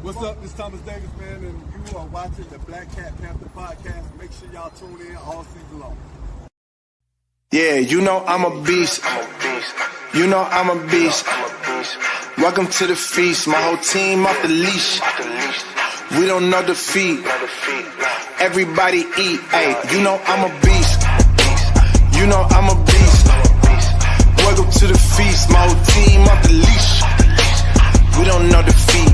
What's up? This is Thomas Davis, man, and you are watching the Black Cat Panther podcast. Make sure y'all tune in all season long. Yeah, you know I'm a beast. You know I'm a beast. Welcome to the feast. My whole team off the leash. We don't know defeat. Everybody eat. Hey, you know I'm a beast. You know I'm a beast. Welcome to the feast. My whole team off the leash. We don't know defeat.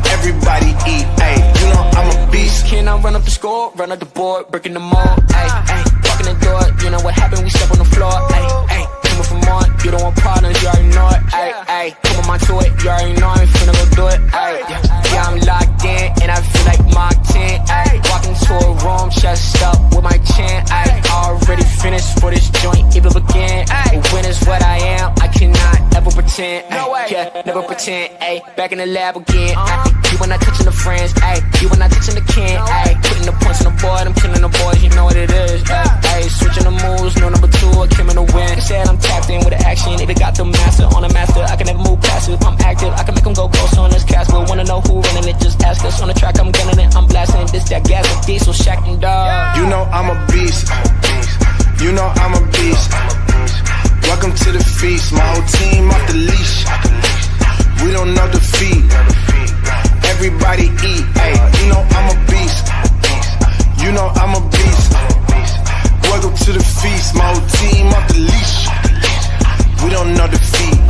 Everybody eat. Hey, you know I'm a beast. Can I run up the score, run up the board, breaking the mold? Ay, ay, walking the door. You know what happened? We step on the floor. Ay, ay, coming from on. You don't want partners, you already know it. Ay, ay, come on my to it. You already know I'm finna go do it. Ay, yeah, I'm locked in and I feel like Mark 10. Ay, walking to a room, chest up with my chin. Ay, already finished for this joint, even begin. Ay, when is what I am, I cannot ever pretend. Ay, yeah, never pretend. Ay, back in the lab again. Ay, you when I touching the friends. Ay, you when I touching the can. Ay, putting the points on the board, I'm killing the boys, you know what it is. Ay, switching the moves, no number two, I came in to win. Said I'm tapped in with the action, if it got the master on the master, I can never move passive. I'm active, I can make them go close on this castle. Wanna know who running it, just ask us. On the track, I'm gunning it, I'm blasting this, that gas, and diesel, shack and dog. You know I'm a beast. You know I'm a beast. Welcome to the feast. My whole team off the leash. We don't know defeat. Everybody eat. Hey, you know I'm a beast. You know I'm a beast. Welcome to the feast. My whole team off the leash. We don't know defeat.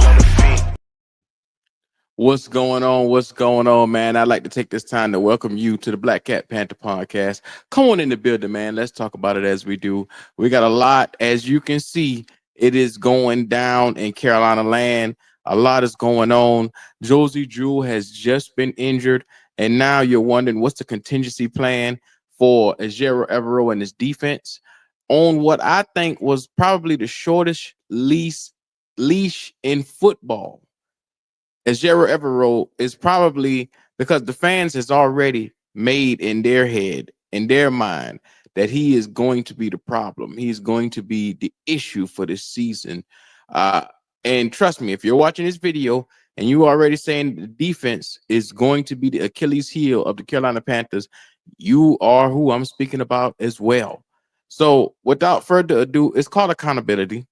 What's going on? What's going on, man? I'd like to take this time to welcome you to the Black Cat Panther podcast. Come on in the building, man. Let's talk about it as we do. We got a lot, as you can see, it is going down in Carolina land. A lot is going on. Josie Jewell has just been injured, and now you're wondering what's the contingency plan for Evero and his defense on what I think was probably the shortest leash in football. Evero is probably, because the fans has already made in their head, in their mind, that he is going to be the problem. He's going to be the issue for this season. And trust me, if you're watching this video and you already saying the defense is going to be the Achilles heel of the Carolina Panthers, you are who I'm speaking about as well. So without further ado, it's called accountability.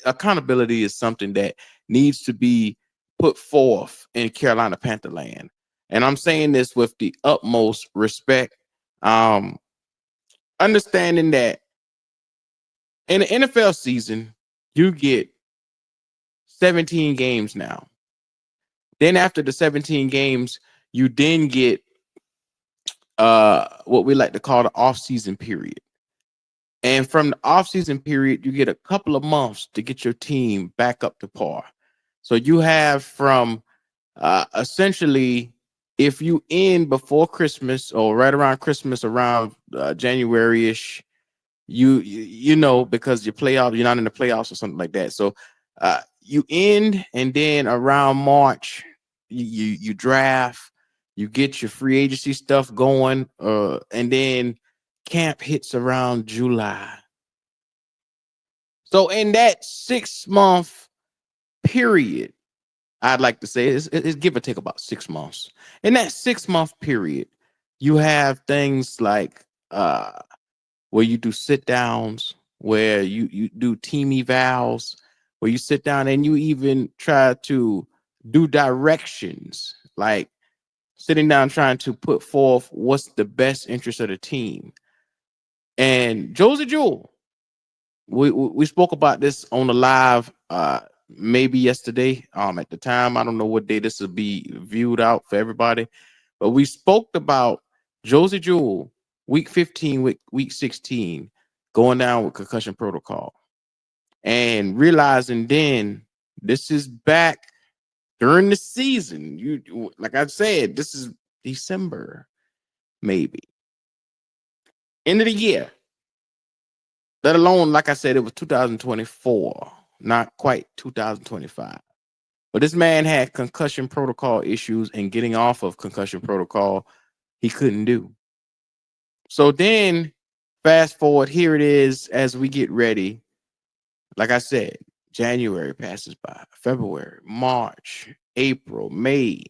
Accountability is something that needs to be put forth in Carolina Panther land. And I'm saying this with the utmost respect, understanding that in the NFL season, you get 17 games now. Then after the 17 games, you then get what we like to call the off-season period. And from the off-season period, you get a couple of months to get your team back up to par. So you have from essentially, if you end before Christmas or right around Christmas, around January-ish, you know, because you're not in the playoffs or something like that. So you end, and then around March, you draft, you get your free agency stuff going, and then camp hits around July. So in that 6-month period, I'd like to say it's give or take about 6 months. In that 6-month period, you have things like where you do sit downs, where you do team evals, where you sit down and you even try to do directions, like sitting down trying to put forth what's the best interest of the team. And Josie Jewell, we spoke about this on the live maybe yesterday. At the time, I don't know what day this will be viewed out for everybody, but we spoke about Josie Jewell week 15, week 16, going down with concussion protocol, and realizing then this is back during the season. You, like I said, this is December, maybe end of the year. Let alone, like I said, it was 2024, not quite 2025. But this man had concussion protocol issues, and getting off of concussion protocol, he couldn't do. So then, fast forward, here it is as we get ready. Like I said, January passes by, February, March, April, May.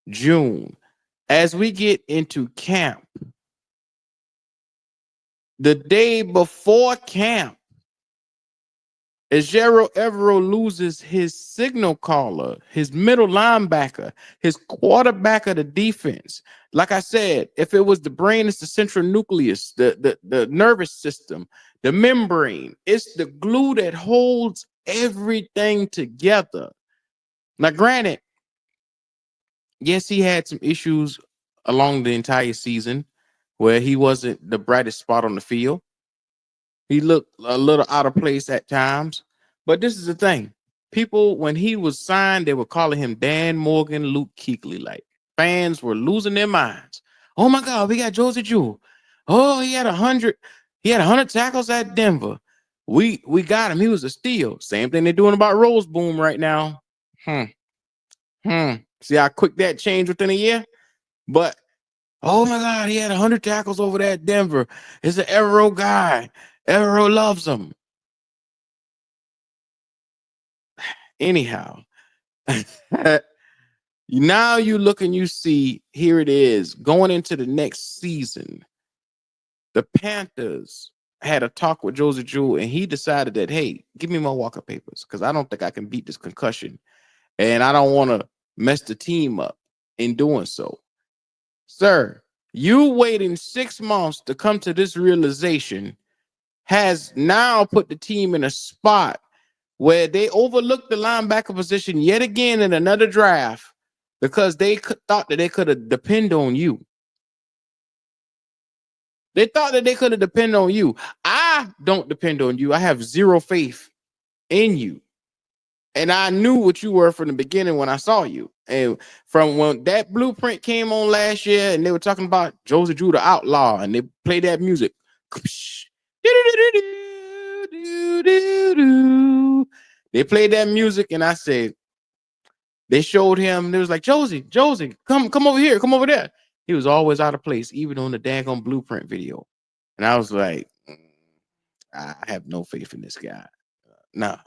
June. As we get into camp, the day before camp, Evero loses his signal caller, his middle linebacker, his quarterback of the defense. Like I said, if it was the brain, it's the central nucleus, the nervous system, the membrane. It's the glue that holds everything together. Now, granted, yes, he had some issues along the entire season where he wasn't the brightest spot on the field. He looked a little out of place at times. But this is the thing. People, when he was signed, they were calling him Dan Morgan, Luke Kuechly. Like, fans were losing their minds. Oh my God, we got Josie Jewell. Oh, he had 100 tackles at Denver. We got him. He was a steal. Same thing they're doing about Rose Boom right now. See how quick that changed within a year? But oh my God, he had 100 tackles over there at Denver. He's an Evero guy. Evero loves him. Anyhow, now you look and you see, here it is, going into the next season. The Panthers had a talk with Josie Jewell, and he decided that, hey, give me my Walker papers because I don't think I can beat this concussion. And I don't want to mess the team up in doing so. Sir, you waiting 6 months to come to this realization has now put the team in a spot where they overlooked the linebacker position yet again in another draft because they thought that they could have depend on you. They thought that they could have depend on you. I don't depend on you. I have zero faith in you. And I knew what you were from the beginning when I saw you. And from when that blueprint came on last year and they were talking about Josie Jewell the Outlaw and they played that music. They played that music and I said, they showed him, they was like, Josie, come over here, come over there. He was always out of place, even on the daggone blueprint video. And I was like, I have no faith in this guy. Nah.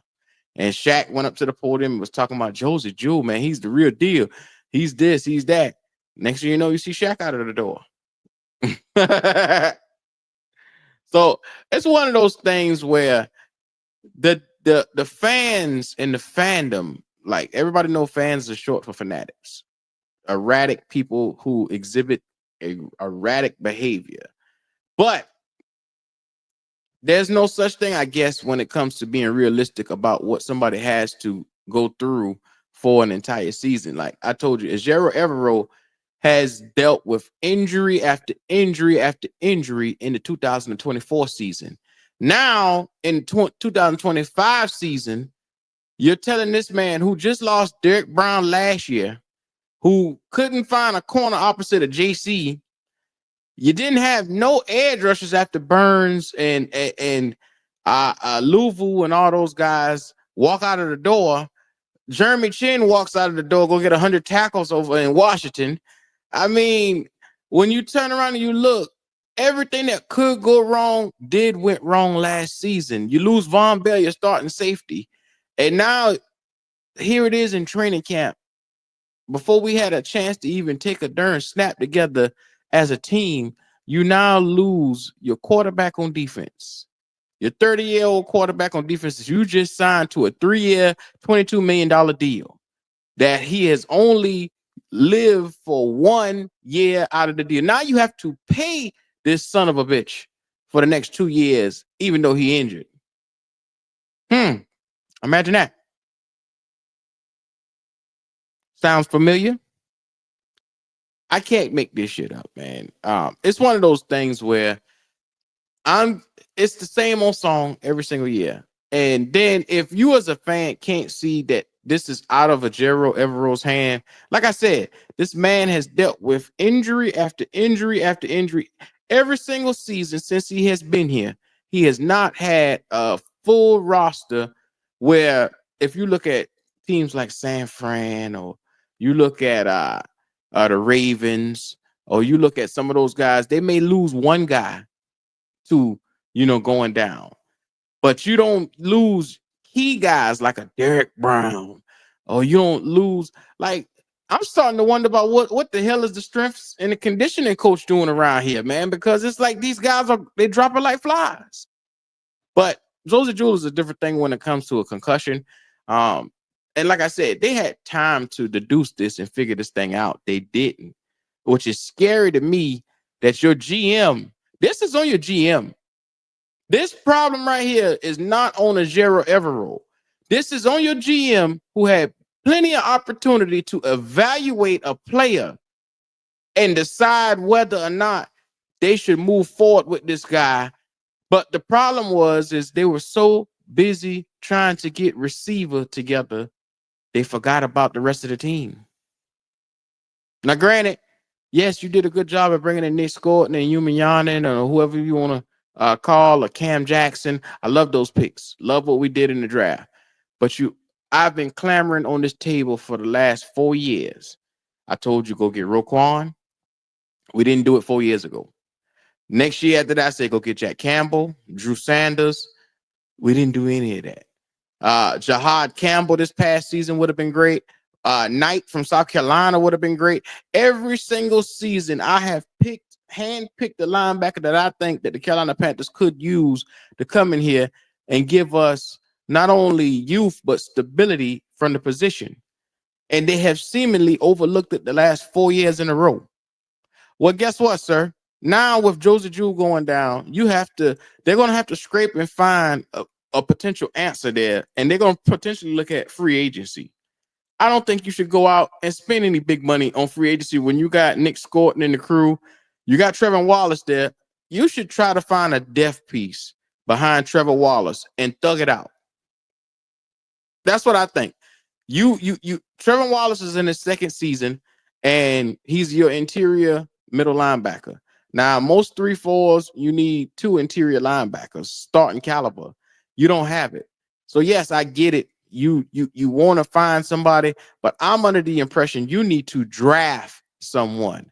And Shaq went up to the podium and was talking about Josie Jewell, man. He's the real deal. He's this, he's that. Next thing you know, you see Shaq out of the door. So it's one of those things where the fans and the fandom, like everybody know fans are short for fanatics. Erratic people who exhibit erratic behavior. But there's no such thing, I guess, when it comes to being realistic about what somebody has to go through for an entire season. Like I told you, Evero has dealt with injury after injury after injury in the 2024 season. Now, in 2025 season, you're telling this man who just lost Derek Brown last year, who couldn't find a corner opposite of JC. You didn't have no edge rushers after Burns and Louvu and all those guys walk out of the door. Jeremy Chin walks out of the door, go get 100 tackles over in Washington. I mean, when you turn around and you look, everything that could go wrong went wrong last season. You lose Von Bell, your starting safety. And now here it is in training camp. Before we had a chance to even take a darn snap together as a team, you now lose your quarterback on defense. Your 30-year-old quarterback on defense that you just signed to a 3-year, $22 million deal that he has only lived for 1 year out of the deal. Now you have to pay this son of a bitch for the next 2 years, even though he injured. Imagine that. Sounds familiar? I can't make this shit up, man. It's one of those things where it's the same old song every single year. And then if you as a fan can't see that this is out of Evero's hand, like I said, this man has dealt with injury after injury after injury every single season since he has been here. He has not had a full roster where if you look at teams like San Fran or you look at the Ravens or you look at some of those guys, they may lose one guy to, going down. But you don't lose key guys like a Derek Brown, or you don't lose like I'm starting to wonder about what the hell is the strengths and the conditioning coach doing around here, man, because it's like these guys they dropping like flies. But Joseph Jewell is a different thing when it comes to a concussion. Um, and like I said, they had time to deduce this and figure this thing out. They didn't, which is scary to me that your GM, this is on your GM. This problem right here is not on a Evero. This is on your GM who had plenty of opportunity to evaluate a player and decide whether or not they should move forward with this guy. But the problem is they were so busy trying to get receiver together, they forgot about the rest of the team. Now, granted, yes, you did a good job of bringing in Nick Scott and Yumanyanan or whoever you want to call, or Cam Jackson. I love those picks. Love what we did in the draft. But I've been clamoring on this table for the last 4 years. I told you go get Roquan. We didn't do it 4 years ago. Next year after that, I said go get Jack Campbell, Drew Sanders. We didn't do any of that. Jahad Campbell this past season would have been great. Knight from South Carolina would have been great. Every single season, I have handpicked the linebacker that I think that the Carolina Panthers could use to come in here and give us not only youth but stability from the position. And they have seemingly overlooked it the last 4 years in a row. Well, guess what, sir? Now with Joseph Jewell going down, they're going to have to scrape and find a potential answer there. And they're going to potentially look at free agency. I don't think you should go out and spend any big money on free agency when you got Nick Scott in the crew. You got Trevor Wallace there. You should try to find a depth piece behind Trevor Wallace and thug it out. That's what I think. Trevor Wallace is in his second season, and he's your interior middle linebacker. Now, most 3-4s, you need 2 interior linebackers, starting caliber. You don't have it. So, yes, I get it. You want to find somebody, but I'm under the impression you need to draft someone.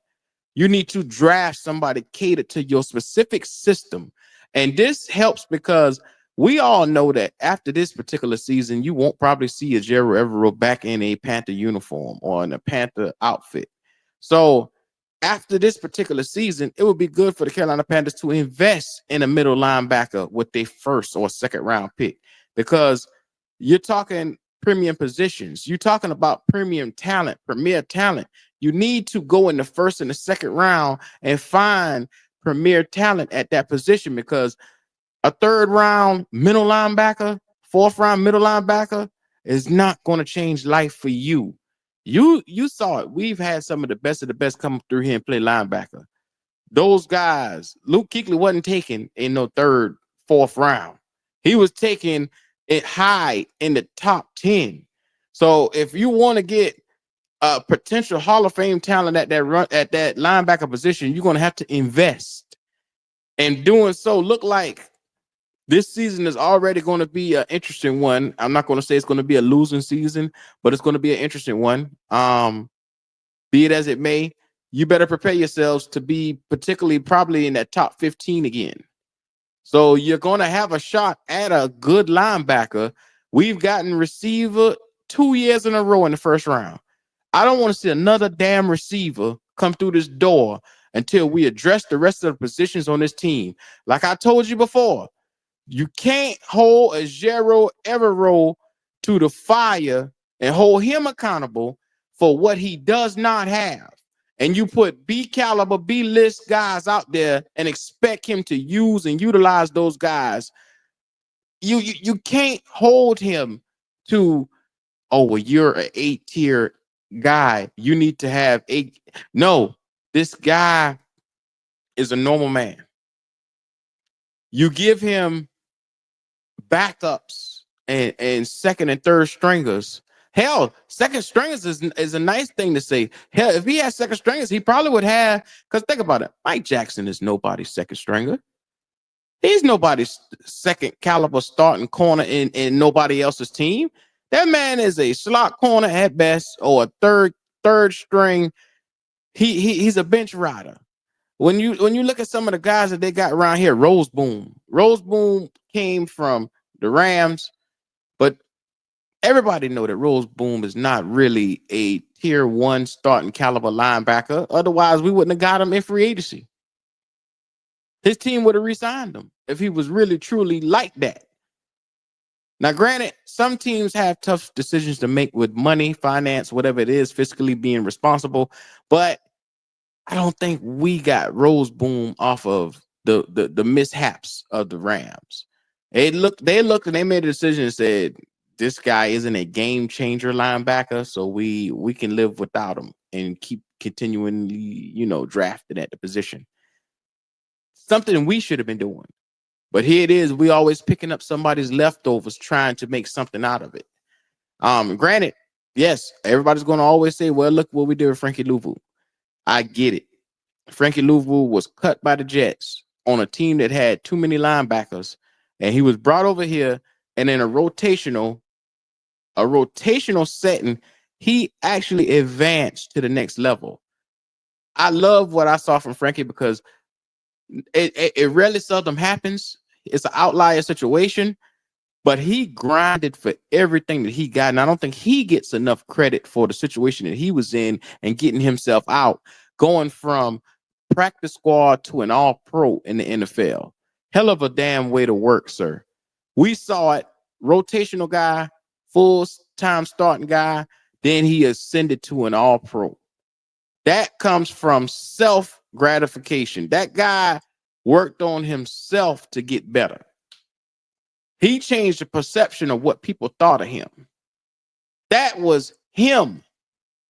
You need to draft somebody catered to your specific system. And this helps because we all know that after this particular season, you won't probably see a Ejiro Evero back in a Panther uniform or in a Panther outfit. So after this particular season, it would be good for the Carolina Panthers to invest in a middle linebacker with their first or second round pick, because you're talking premium positions. You're talking about premium talent, premier talent. You need to go in the first and the second round and find premier talent at that position, because a third round middle linebacker, fourth round middle linebacker is not going to change life for you. You saw it. We've had some of the best come through here and play linebacker. Those guys, Luke Kuechly wasn't taken in no third, fourth round. He was taken it high in the top 10. So if you want to get a potential Hall of Fame talent at that linebacker position, you're going to have to invest. And doing so, look like this season is already going to be an interesting one. I'm not going to say it's going to be a losing season, but it's going to be an interesting one. Be it as it may, you better prepare yourselves to be particularly probably in that top 15 again. So you're going to have a shot at a good linebacker. We've gotten receiver 2 years in a row in the first round. I don't want to see another damn receiver come through this door until we address the rest of the positions on this team. Like I told you before, you can't hold Ejiro Evero to the fire and hold him accountable for what he does not have. And you put B caliber, B list guys out there and expect him to use and utilize those guys. You can't hold him to, oh, well, you're an 8-tier guy. You need to have 8. No, this guy is a normal man. You give him backups and second and third stringers. Hell, second stringers is a nice thing to say. Hell, if he had second stringers, he probably would have, because think about it. Mike Jackson is nobody's second stringer. He's nobody's second caliber starting corner in nobody else's team. That man is a slot corner at best, or a third string. He's a bench rider. When you look at some of the guys that they got around here, Rose Boom came from the Rams, but Everybody know that Rose Boom is not really a tier 1 starting caliber linebacker. Otherwise, we wouldn't have got him in free agency. His team would have re-signed him if he was really truly like that. Now, granted, some teams have tough decisions to make with money, finance, whatever it is, fiscally being responsible. But I don't think we got Rose Boom off of the mishaps of the Rams. They looked and they made a decision and said, this guy isn't a game changer linebacker, so we can live without him and keep continually, drafting at the position. Something we should have been doing. But here it is, we always picking up somebody's leftovers, trying to make something out of it. Granted, yes, everybody's going to always say, well, look what we did with Frankie Louvu. I get it. Frankie Louvu was cut by the Jets on a team that had too many linebackers, and he was brought over here, and in a rotational setting, he actually advanced to the next level. I love what I saw from Frankie because it rarely seldom happens. It's an outlier situation, but he grinded for everything that he got. And I don't think he gets enough credit for the situation that he was in and getting himself out, going from practice squad to an all-pro in the NFL. Hell of a damn way to work, sir. We saw it. Rotational guy, full-time starting guy, then he ascended to an all-pro. That comes from self-gratification. That guy worked on himself to get better. He changed the perception of what people thought of him. That was him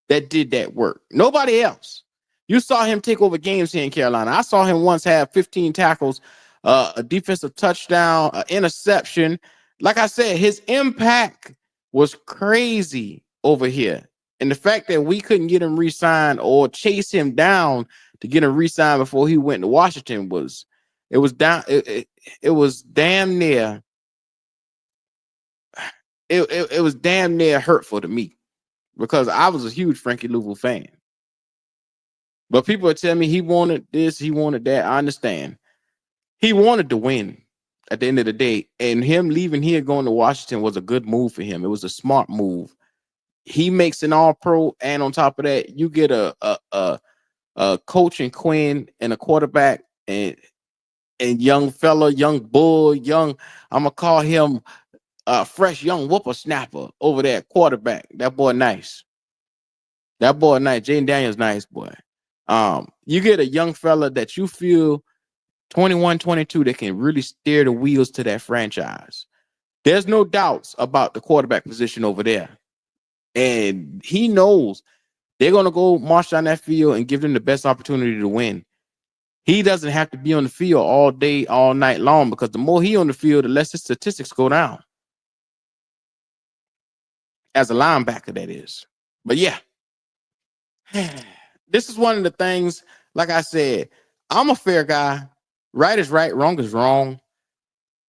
that did that work. Nobody else. You saw him take over games here in Carolina. I saw him once have 15 tackles, a defensive touchdown, an interception. Like I said, his impact was crazy over here. And the fact that we couldn't get him re-signed or chase him down to get him re-signed before he went to Washington was damn near it was damn near hurtful to me because I was a huge Frankie Louvu fan. But people are telling me he wanted this, he wanted that. I understand. He wanted to win at the end of the day, and him leaving here going to Washington was a good move for him. It was a smart move. He makes an all-pro, and on top of that, you get a coach in Quinn and a quarterback and young fella, young bull, I'm gonna call him fresh young whippersnapper over there, quarterback. That boy nice. Jaden Daniels nice boy. You get a young fella that you feel 21, 22 that can really steer the wheels to that franchise. There's no doubts about the quarterback position over there. And he knows they're going to go march down that field and give them the best opportunity to win. He doesn't have to be on the field all day, all night long, because the more he on the field, the less his statistics go down. As a linebacker, that is. But yeah, this is one of the things, like I said, I'm a fair guy. Right is right, wrong is wrong.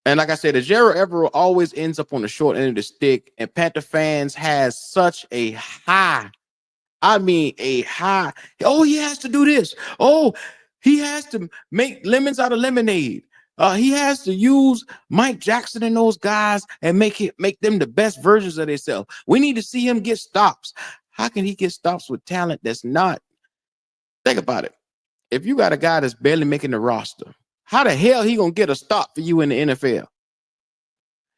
And like I said, Evero always ends up on the short end of the stick, and Panther fans has such a high. Oh, he has to do this. Oh, he has to make lemons out of lemonade. He has to use Mike Jackson and those guys and make them the best versions of themselves. We need to see him get stops. How can he get stops with talent that's not? Think about it. If you got a guy that's barely making the roster, how the hell he gonna get a stop for you in the NFL?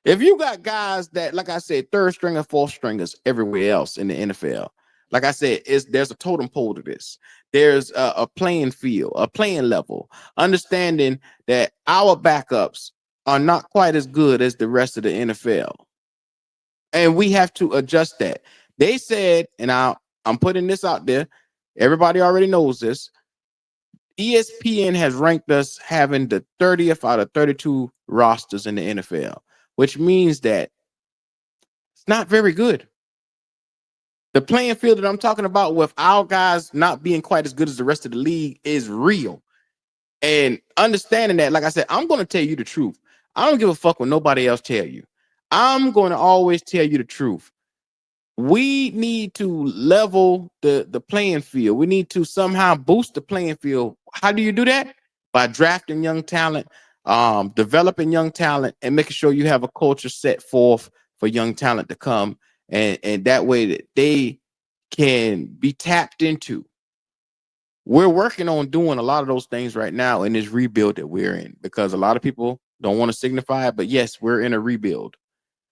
If you got guys that, like I said, third stringer, fourth stringers everywhere else in the NFL, like I said, there's a totem pole to this. There's a playing field, a playing level, understanding that our backups are not quite as good as the rest of the NFL. And we have to adjust that. They said, and I'm putting this out there, everybody already knows this, ESPN has ranked us having the 30th out of 32 rosters in the NFL, which means that it's not very good. The playing field that I'm talking about with our guys not being quite as good as the rest of the league is real. And understanding that, like I said, I'm going to tell you the truth. I don't give a fuck what nobody else tell you. I'm going to always tell you the truth. We need to level the playing field. We need to somehow boost the playing field. How do you do that? By drafting young talent, developing young talent, and making sure you have a culture set forth for young talent to come and that way that they can be tapped into. We're working on doing a lot of those things right now in this rebuild that we're in, because a lot of people don't want to signify it, but yes, we're in a rebuild.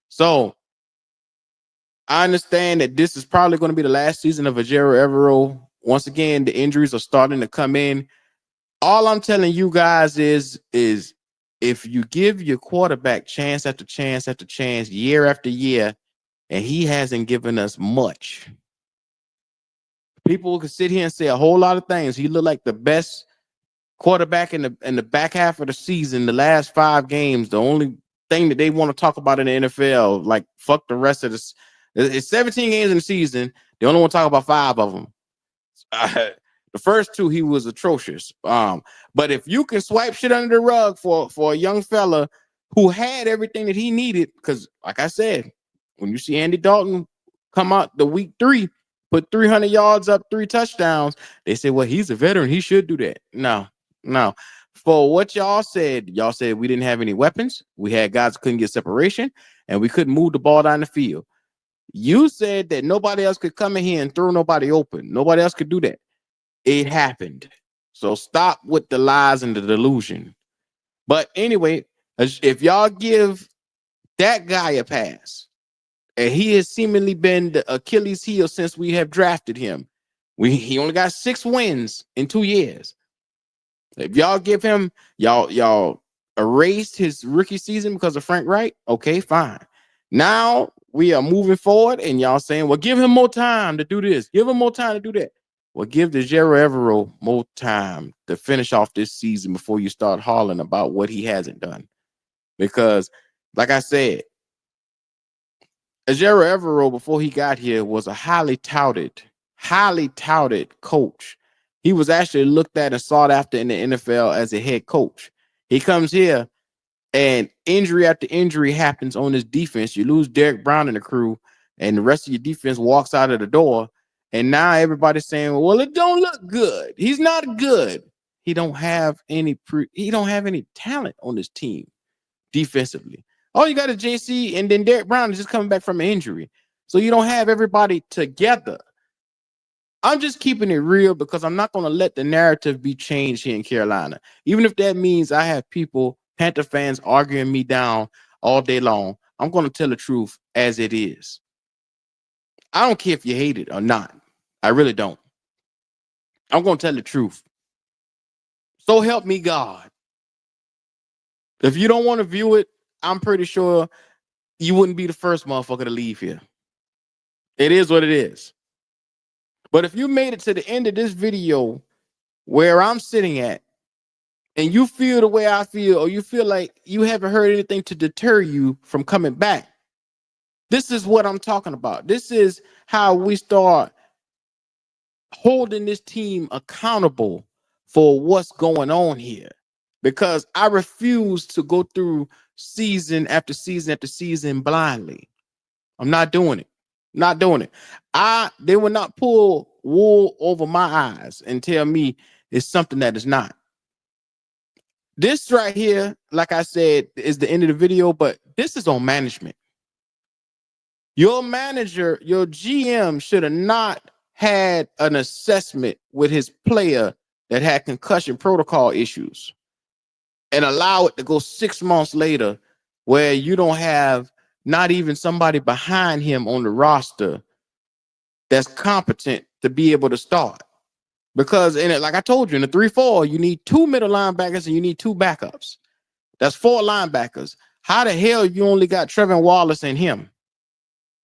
So I understand that this is probably going to be the last season of Evero. Once again, the injuries are starting to come in. All I'm telling you guys is if you give your quarterback chance after chance after chance, year after year, and he hasn't given us much, people can sit here and say a whole lot of things. He looked like the best quarterback in the back half of the season, the last 5 games. The only thing that they want to talk about in the NFL, like fuck the rest of this. It's 17 games in the season. They only want to talk about 5 of them. The first 2 he was atrocious. But if you can swipe shit under the rug for a young fella who had everything that he needed, because like I said, when you see Andy Dalton come out the week 3, put 300 yards up, 3 touchdowns, they say, well, he's a veteran, he should do that. No. For what y'all said we didn't have any weapons. We had guys who couldn't get separation, and we couldn't move the ball down the field. You said that nobody else could come in here and throw nobody open. Nobody else could do that. It happened. So stop with the lies and the delusion. But anyway, if y'all give that guy a pass, and he has seemingly been the Achilles heel since we have drafted him. He only got 6 wins in 2 years. If y'all give him, y'all erased his rookie season because of Frank Wright, okay, fine. Now we are moving forward, and y'all saying, well, give him more time to do this. Give him more time to do that. Well, give the Evero more time to finish off this season before you start hollering about what he hasn't done. Because, like I said, Evero, before he got here, was a highly touted coach. He was actually looked at and sought after in the NFL as a head coach. He comes here, and injury after injury happens on his defense. You lose Derek Brown and the crew, and the rest of your defense walks out of the door. And now everybody's saying, well, it don't look good. He's not good. He don't have any talent on this team defensively. All you got is JC, and then Derek Brown is just coming back from an injury. So you don't have everybody together. I'm just keeping it real because I'm not going to let the narrative be changed here in Carolina. Even if that means I have people, Panther fans, arguing me down all day long, I'm going to tell the truth as it is. I don't care if you hate it or not. I really don't. I'm going to tell the truth. So help me God. If you don't want to view it, I'm pretty sure you wouldn't be the first motherfucker to leave here. It is what it is. But if you made it to the end of this video where I'm sitting at, and you feel the way I feel, or you feel like you haven't heard anything to deter you from coming back, this is what I'm talking about. This is how we start holding this team accountable for what's going on here. Because I refuse to go through season after season after season blindly. I'm not doing it. Not doing it. They will not pull wool over my eyes and tell me it's something that is not. This right here, like I said, is the end of the video, but this is on management. Your manager, your GM should have not had an assessment with his player that had concussion protocol issues and allow it to go 6 months later where you don't have not even somebody behind him on the roster that's competent to be able to start. Because in it, like I told you, in the 3-4, you need 2 middle linebackers and you need 2 backups. That's 4 linebackers. How the hell you only got Trevin Wallace and him?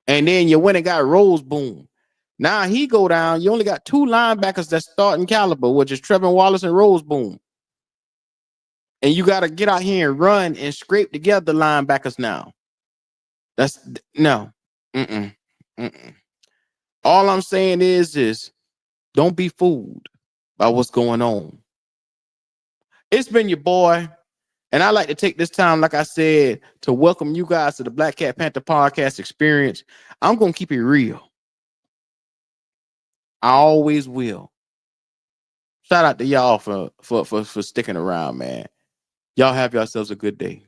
And then you went and got Rose Boom. Now he go down. You only got 2 linebackers that's starting caliber, which is Trevin Wallace and Rose Boom. And you got to get out here and run and scrape together linebackers now. That's no. All I'm saying is don't be fooled by what's going on. It's been your boy. And I like to take this time, like I said, to welcome you guys to the Black Cat Panther podcast experience. I'm going to keep it real. I always will. Shout out to y'all for sticking around, man. Y'all have yourselves a good day.